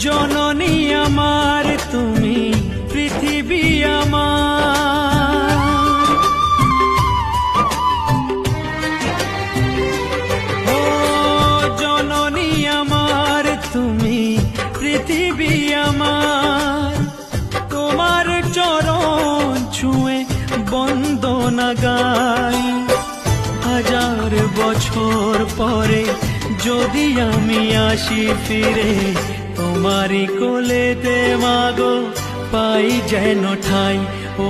জননী আমার তুমি পৃথিবী আমার, ও জননী আমার তুমি পৃথিবী আমার। তোমার চরণ ছুঁয়ে বন্দনা গাই, হাজার বছর পরে যদি আমি আসি ফিরে, তোমারই কোলেতে মাগো পাই যেন ঠাই। ও